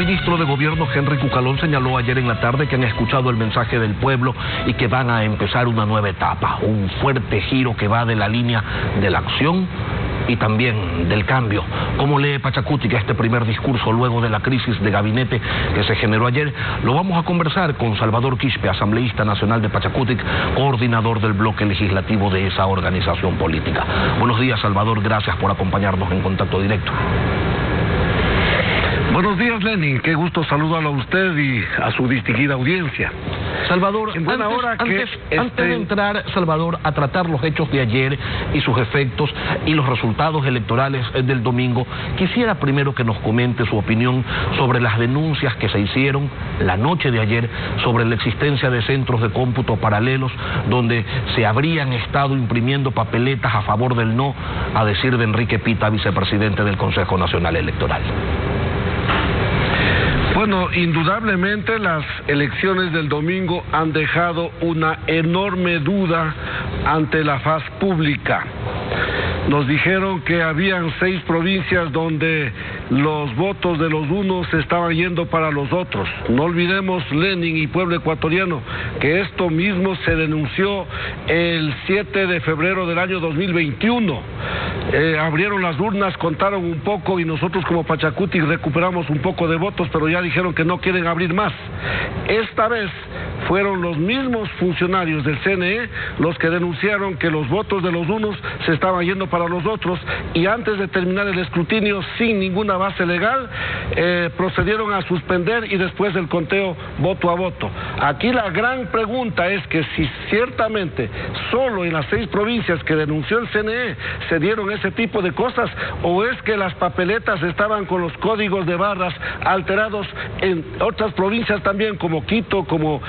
El ministro de Gobierno, Henry Cucalón, señaló ayer en la tarde que han escuchado el mensaje del pueblo y que van a empezar una nueva etapa, un fuerte giro que va de la línea de la acción y también del cambio. ¿Cómo lee Pachacutic este primer discurso luego de la crisis de gabinete que se generó ayer? Lo vamos a conversar con Salvador Quispe, asambleísta nacional de Pachacutic, coordinador del bloque legislativo de esa organización política. Buenos días, Salvador, gracias por acompañarnos en Contacto Directo. Buenos días, Lenin. Qué gusto saludarlo a usted y a su distinguida audiencia. Salvador, antes de entrar, Salvador, a tratar los hechos de ayer y sus efectos y los resultados electorales del domingo, quisiera primero que nos comente su opinión sobre las denuncias que se hicieron la noche de ayer sobre la existencia de centros de cómputo paralelos donde se habrían estado imprimiendo papeletas a favor del no, a decir de Enrique Pita, vicepresidente del Consejo Nacional Electoral. Bueno, indudablemente las elecciones del domingo han dejado una enorme duda ante la faz pública. Nos dijeron que habían 6 provincias donde los votos de los unos se estaban yendo para los otros. No olvidemos, Lenin y pueblo ecuatoriano, que esto mismo se denunció el 7 de febrero del año 2021. Abrieron las urnas, contaron un poco y nosotros como Pachacutic recuperamos un poco de votos, pero ya dijeron que no quieren abrir más. Esta vez fueron los mismos funcionarios del CNE los que denunciaron que los votos de los unos se estaban yendo para los otros y antes de terminar el escrutinio sin ninguna base legal procedieron a suspender y después el conteo voto a voto. Aquí la gran pregunta es que si ciertamente solo en las 6 provincias que denunció el CNE se dieron ese tipo de cosas o es que las papeletas estaban con los códigos de barras alterados en otras provincias también como Quito, como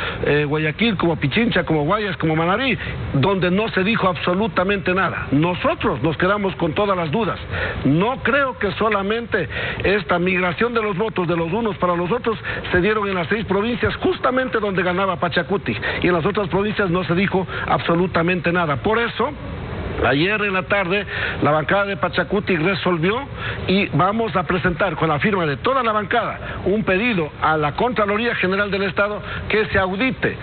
Guayaquil, como Pichincha, como Guayas, como Manabí, donde no se dijo absolutamente nada. Nosotros nos quedamos con todas las dudas. No creo que solamente esta migración de los votos de los unos para los otros se dieron en las 6 provincias, justamente donde ganaba Pachacutic, y en las otras provincias no se dijo absolutamente nada. Por eso, ayer en la tarde, la bancada de Pachacutic resolvió y vamos a presentar con la firma de toda la bancada un pedido a la Contraloría General del Estado que se audite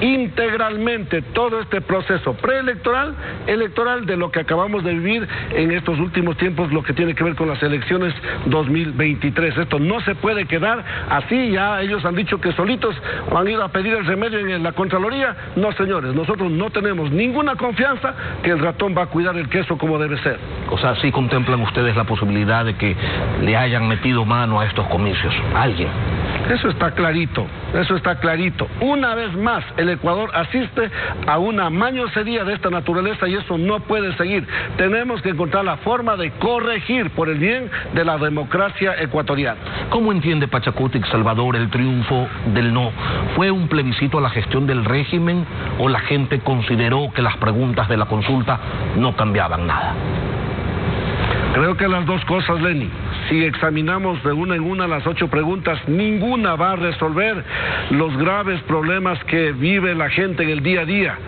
integralmente todo este proceso preelectoral, electoral de lo que acabamos de vivir en estos últimos tiempos, lo que tiene que ver con las elecciones 2023. Esto no se puede quedar así, ya ellos han dicho que solitos han ido a pedir el remedio en la Contraloría. No, señores, nosotros no tenemos ninguna confianza que el ratón va a cuidar el queso como debe ser. O sea, ¿sí contemplan ustedes la posibilidad de que le hayan metido mano a estos comicios? ¿Alguien? Eso está clarito, eso está clarito. Una vez más, el Ecuador asiste a una mañosería de esta naturaleza y eso no puede seguir. Tenemos que encontrar la forma de corregir por el bien de la democracia ecuatoriana. ¿Cómo entiende Pachacutic, Salvador, el triunfo del no? ¿Fue un plebiscito a la gestión del régimen o la gente consideró que las preguntas de la consulta no cambiaban nada? Creo que las dos cosas, Lenin. Si examinamos de una en una las 8 preguntas, ninguna va a resolver los graves problemas que vive la gente en el día a día.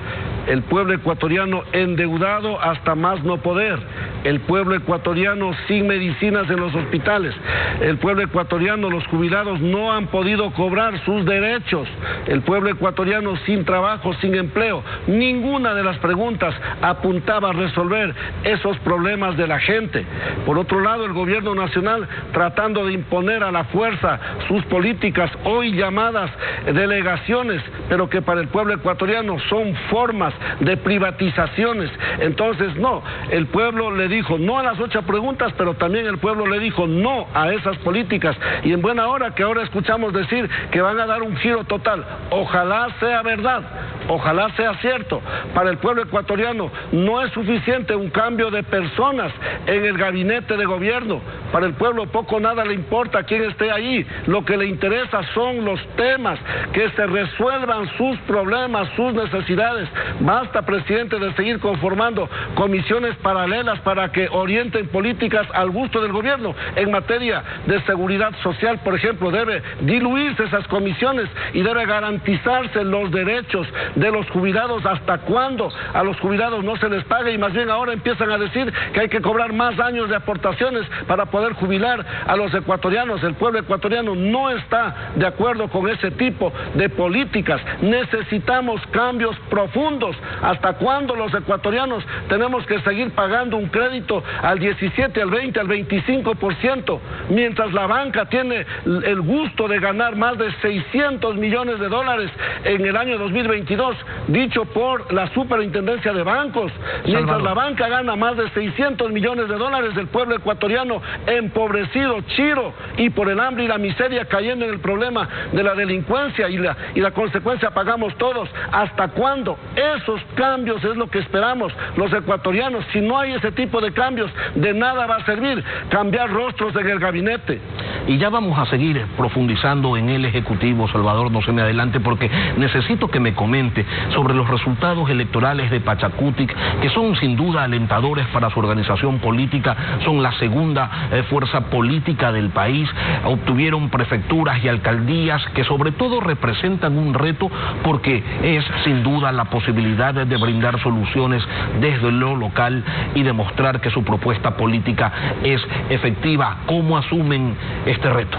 El pueblo ecuatoriano endeudado hasta más no poder, el pueblo ecuatoriano sin medicinas en los hospitales, el pueblo ecuatoriano, los jubilados no han podido cobrar sus derechos, el pueblo ecuatoriano sin trabajo, sin empleo. Ninguna de las preguntas apuntaba a resolver esos problemas de la gente. Por otro lado, el gobierno nacional tratando de imponer a la fuerza sus políticas, hoy llamadas delegaciones, pero que para el pueblo ecuatoriano son formas de privatizaciones. Entonces, no, el pueblo le dijo no a las 8 preguntas, pero también el pueblo le dijo no a esas políticas. Y en buena hora que ahora escuchamos decir que van a dar un giro total. Ojalá sea verdad, ojalá sea cierto. Para el pueblo ecuatoriano no es suficiente un cambio de personas en el gabinete de gobierno. Para el pueblo poco o nada le importa quién esté ahí. Lo que le interesa son los temas, que se resuelvan sus problemas, sus necesidades. Basta, presidente, de seguir conformando comisiones paralelas para que orienten políticas al gusto del gobierno. En materia de seguridad social, por ejemplo, debe diluirse esas comisiones y debe garantizarse los derechos de los jubilados. ¿Hasta cuándo a los jubilados no se les paga? Y más bien ahora empiezan a decir que hay que cobrar más años de aportaciones para poder jubilar a los ecuatorianos. El pueblo ecuatoriano no está de acuerdo con ese tipo de políticas. Necesitamos cambios profundos. ¿Hasta cuándo los ecuatorianos tenemos que seguir pagando un crédito al 17, al 20, al 25%, mientras la banca tiene el gusto de ganar más de 600 millones de dólares en el año 2022, dicho por la Superintendencia de Bancos? Mientras la banca gana más de 600 millones de dólares, el pueblo ecuatoriano empobrecido, chiro, y por el hambre y la miseria cayendo en el problema de la delincuencia, y la consecuencia pagamos todos. ¿Hasta cuándo? Esos cambios es lo que esperamos los ecuatorianos. Si no hay ese tipo de cambios, de nada va a servir cambiar rostros en el gabinete. Y ya vamos a seguir profundizando en el Ejecutivo, Salvador, no se me adelante, porque necesito que me comente sobre los resultados electorales de Pachacutic, que son sin duda alentadores para su organización política. Son la segunda fuerza política del país, obtuvieron prefecturas y alcaldías que sobre todo representan un reto, porque es sin duda la posibilidad de brindar soluciones desde lo local y demostrar que su propuesta política es efectiva. ¿Cómo asumen este reto?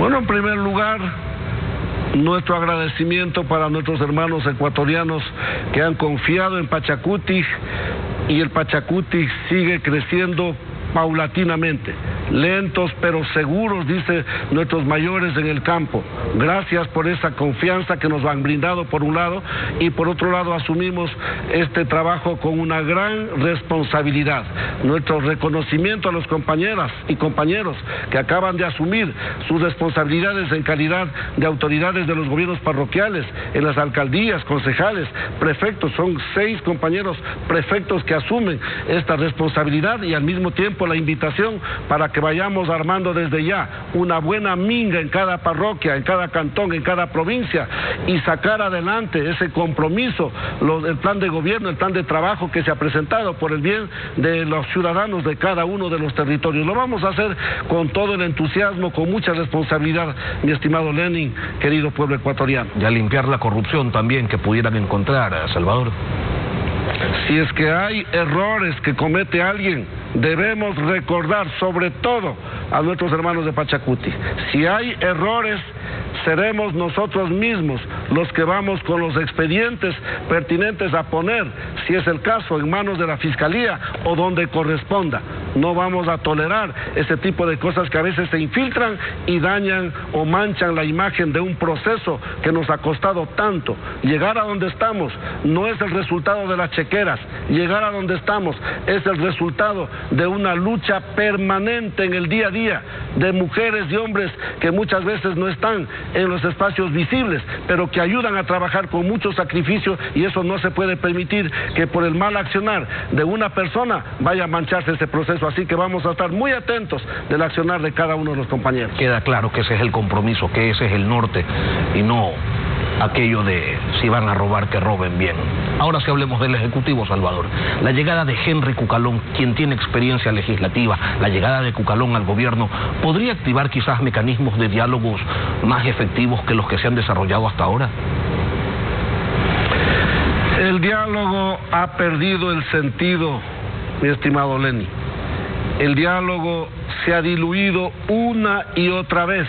Bueno, en primer lugar, nuestro agradecimiento para nuestros hermanos ecuatorianos que han confiado en Pachacutic, y el Pachacutic sigue creciendo paulatinamente, lentos pero seguros, dice nuestros mayores en el campo. Gracias por esa confianza que nos han brindado por un lado, y por otro lado asumimos este trabajo con una gran responsabilidad. Nuestro reconocimiento a los compañeras y compañeros que acaban de asumir sus responsabilidades en calidad de autoridades de los gobiernos parroquiales, en las alcaldías, concejales, prefectos. Son 6 compañeros prefectos que asumen esta responsabilidad, y al mismo tiempo la invitación para que vayamos armando desde ya una buena minga en cada parroquia, en cada cantón, en cada provincia, y sacar adelante ese compromiso, el plan de gobierno, el plan de trabajo que se ha presentado por el bien de los ciudadanos de cada uno de los territorios. Lo vamos a hacer con todo el entusiasmo, con mucha responsabilidad, mi estimado Lenin, querido pueblo ecuatoriano. Y a limpiar la corrupción también que pudieran encontrar, Salvador. Si es que hay errores que comete alguien, debemos recordar sobre todo a nuestros hermanos de Pachacutic. Si hay errores, seremos nosotros mismos los que vamos con los expedientes pertinentes a poner, si es el caso, en manos de la Fiscalía o donde corresponda. No vamos a tolerar ese tipo de cosas que a veces se infiltran y dañan o manchan la imagen de un proceso que nos ha costado tanto. Llegar a donde estamos no es el resultado de las chequeras, llegar a donde estamos es el resultado de una lucha permanente en el día a día de mujeres y hombres que muchas veces no están en los espacios visibles, pero que ayudan a trabajar con mucho sacrificio, y eso no se puede permitir que por el mal accionar de una persona vaya a mancharse ese proceso. Así que vamos a estar muy atentos del accionar de cada uno de los compañeros. Queda claro que ese es el compromiso, que ese es el norte, y no aquello de si van a robar, que roben bien. Ahora sí hablemos del Ejecutivo, Salvador. La llegada de Henry Cucalón, quien tiene experiencia legislativa, la llegada de Cucalón al gobierno, ¿podría activar quizás mecanismos de diálogos más efectivos que los que se han desarrollado hasta ahora? El diálogo ha perdido el sentido, mi estimado Lenny. El diálogo se ha diluido una y otra vez.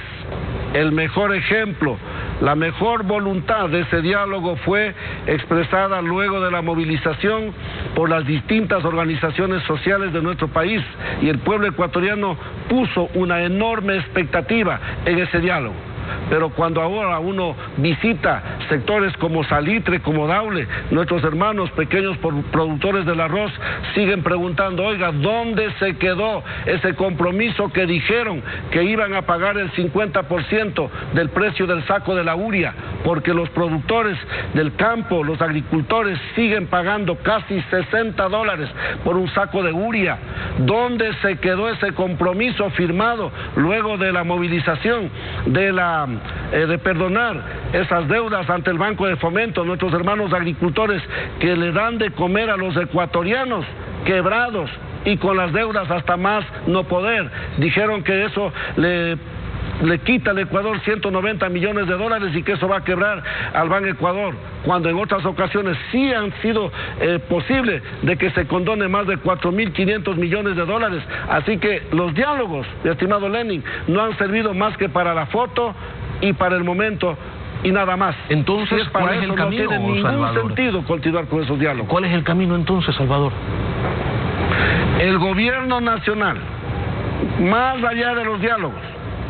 El mejor ejemplo, la mejor voluntad de ese diálogo fue expresada luego de la movilización por las distintas organizaciones sociales de nuestro país, y el pueblo ecuatoriano puso una enorme expectativa en ese diálogo. Pero cuando ahora uno visita sectores como Salitre, como Daule, nuestros hermanos pequeños productores del arroz siguen preguntando: oiga, ¿dónde se quedó ese compromiso que dijeron que iban a pagar el 50% del precio del saco de la uria? porque los productores del campo, los agricultores, siguen pagando casi $60 por un saco de urea. ¿Dónde se quedó ese compromiso firmado luego de la movilización de perdonar esas deudas ante el Banco de Fomento? Nuestros hermanos agricultores que le dan de comer a los ecuatorianos quebrados y con las deudas hasta más no poder, dijeron que eso le quita al Ecuador $190 millones y que eso va a quebrar al Ban Ecuador, cuando en otras ocasiones sí han sido posible de que se condone más de $4.500 millones. Así que los diálogos, mi estimado Lenin, no han servido más que para la foto y para el momento y nada más. Entonces, si ¿cuál es el camino, no tiene ningún Salvador? Sentido continuar con esos diálogos. ¿Cuál es el camino entonces, Salvador? El gobierno nacional, más allá de los diálogos,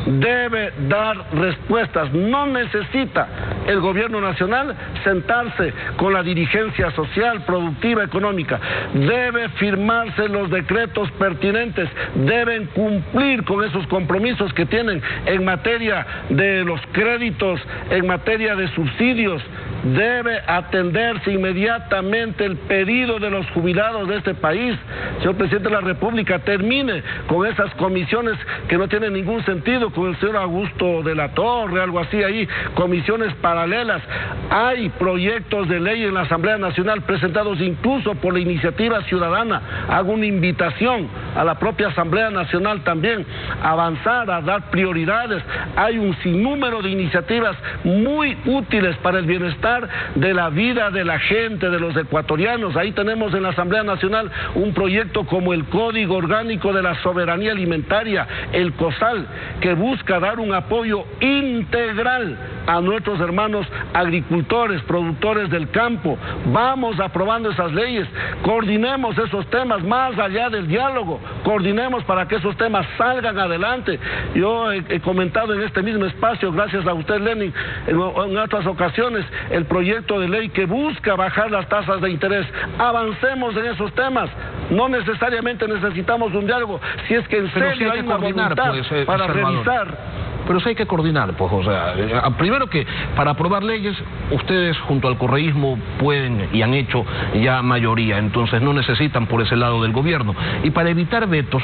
debe dar respuestas. No necesita el gobierno nacional sentarse con la dirigencia social, productiva, económica. Debe firmarse los decretos pertinentes, deben cumplir con esos compromisos que tienen en materia de los créditos, en materia de subsidios. Debe atenderse inmediatamente el pedido de los jubilados de este país. Señor Presidente de la República, termine con esas comisiones que no tienen ningún sentido, con el señor Augusto de la Torre, algo así ahí, comisiones paralelas. Hay proyectos de ley en la Asamblea Nacional presentados incluso por la iniciativa ciudadana. Hago una invitación a la propia Asamblea Nacional también a avanzar, a dar prioridades. Hay un sinnúmero de iniciativas muy útiles para el bienestar de la vida de la gente, de los ecuatorianos. Ahí tenemos en la Asamblea Nacional un proyecto como el Código Orgánico de la Soberanía Alimentaria, el COSAL, que busca dar un apoyo integral a nuestros hermanos agricultores, productores del campo. Vamos aprobando esas leyes, coordinemos esos temas más allá del diálogo, coordinemos para que esos temas salgan adelante. Yo he comentado en este mismo espacio, gracias a usted, Lenin, en otras ocasiones, el proyecto de ley que busca bajar las tasas de interés. Avancemos en esos temas. No necesariamente necesitamos un diálogo, si es que en serio hay una voluntad para revisar. Pero sí hay que coordinar, pues, o sea, primero que para aprobar leyes, ustedes junto al correísmo pueden y han hecho ya mayoría, entonces no necesitan por ese lado del gobierno. Y para evitar vetos,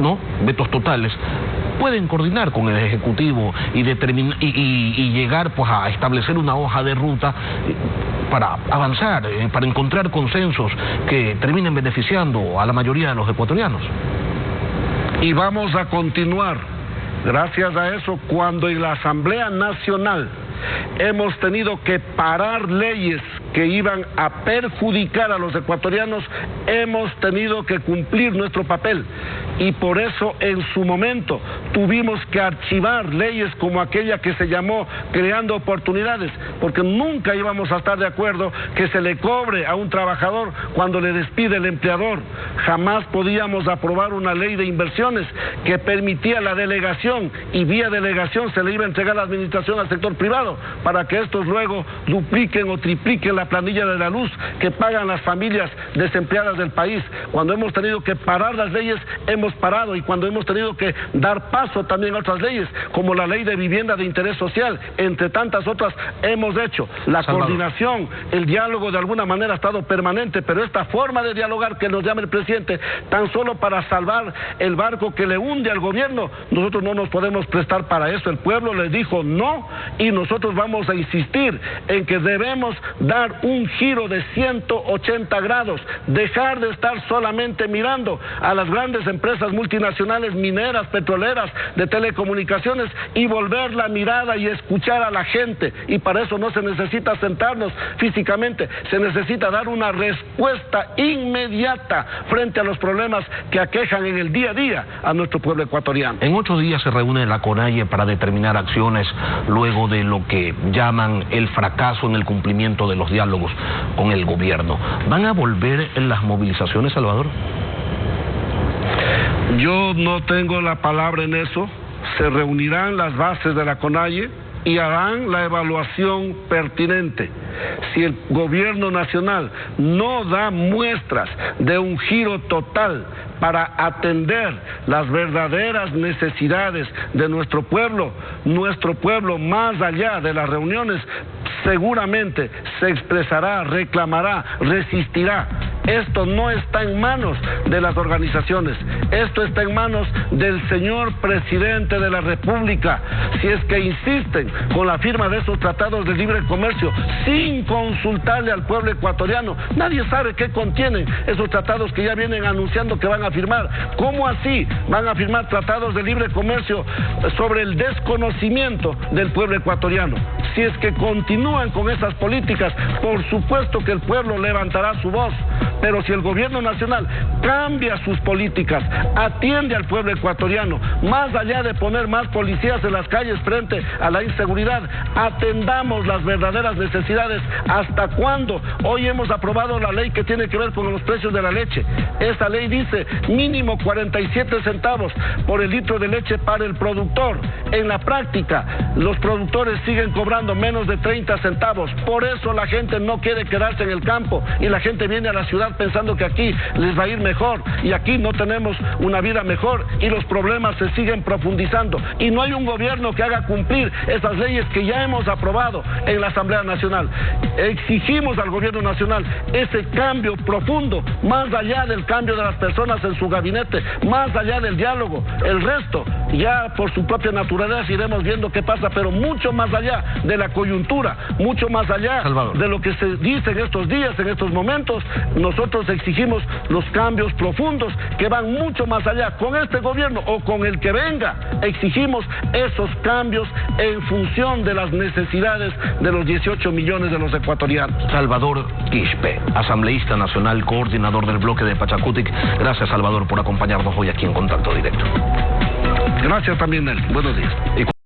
¿no? Vetos totales, pueden coordinar con el Ejecutivo y llegar pues a establecer una hoja de ruta para avanzar, para encontrar consensos que terminen beneficiando a la mayoría de los ecuatorianos. Y vamos a continuar, gracias a eso, cuando en la Asamblea Nacional hemos tenido que parar leyes que iban a perjudicar a los ecuatorianos, hemos tenido que cumplir nuestro papel. Y por eso en su momento tuvimos que archivar leyes como aquella que se llamó Creando Oportunidades, porque nunca íbamos a estar de acuerdo que se le cobre a un trabajador cuando le despide el empleador. Jamás podíamos aprobar una ley de inversiones que permitía la delegación, y vía delegación se le iba a entregar la administración al sector privado para que estos luego dupliquen o tripliquen la planilla de la luz que pagan las familias desempleadas del país. Cuando hemos tenido que parar las leyes, hemos parado, y cuando hemos tenido que dar paso también a otras leyes, como la ley de vivienda de interés social, entre tantas otras, hemos hecho. La coordinación, el diálogo de alguna manera ha estado permanente, pero esta forma de dialogar que nos llama el presidente, tan solo para salvar el barco que le hunde al gobierno, nosotros no nos podemos prestar para eso. El pueblo les dijo no, y nosotros vamos a insistir en que debemos dar un giro de 180 grados, dejar de estar solamente mirando a las grandes empresas multinacionales mineras, petroleras, de telecomunicaciones, y volver la mirada y escuchar a la gente. Y para eso no se necesita sentarnos físicamente, se necesita dar una respuesta inmediata frente a los problemas que aquejan en el día a día a nuestro pueblo ecuatoriano. En 8 días se reúne la CONAIE para determinar acciones luego de lo que llaman el fracaso en el cumplimiento de los diálogos con el gobierno. ¿Van a volver en las movilizaciones, Salvador? Yo no tengo la palabra en eso. Se reunirán las bases de la CONAIE y harán la evaluación pertinente. Si el gobierno nacional no da muestras de un giro total para atender las verdaderas necesidades de nuestro pueblo más allá de las reuniones, seguramente se expresará, reclamará, resistirá. Esto no está en manos de las organizaciones, esto está en manos del señor presidente de la República. Si es que insisten con la firma de esos tratados de libre comercio sin consultarle al pueblo ecuatoriano, nadie sabe qué contienen esos tratados que ya vienen anunciando que van a firmar. ¿Cómo así van a firmar tratados de libre comercio sobre el desconocimiento del pueblo ecuatoriano? Si es que continúan con esas políticas, por supuesto que el pueblo levantará su voz. Pero si el gobierno nacional cambia sus políticas, atiende al pueblo ecuatoriano, más allá de poner más policías en las calles frente a la inseguridad, atendamos las verdaderas necesidades. ¿Hasta cuándo? Hoy hemos aprobado la ley que tiene que ver con los precios de la leche. Esta ley dice mínimo 47 centavos por el litro de leche para el productor. En la práctica, los productores siguen cobrando menos de 30 centavos. Por eso la gente no quiere quedarse en el campo y la gente viene a la ciudad pensando que aquí les va a ir mejor, y aquí no tenemos una vida mejor y los problemas se siguen profundizando y no hay un gobierno que haga cumplir esas leyes que ya hemos aprobado en la Asamblea Nacional. Exigimos al gobierno nacional ese cambio profundo, más allá del cambio de las personas en su gabinete, más allá del diálogo. El resto ya por su propia naturaleza iremos viendo qué pasa, pero mucho más allá de la coyuntura, mucho más allá de lo que se dice en estos días, en estos momentos, nosotros exigimos los cambios profundos que van mucho más allá. Con este gobierno o con el que venga, exigimos esos cambios en función de las necesidades de los 18 millones de los ecuatorianos. Salvador Quispe, asambleísta nacional, coordinador del bloque de Pachacutic. Gracias, Salvador, por acompañarnos hoy aquí en Contacto Directo. Gracias también, Nelson. Buenos días.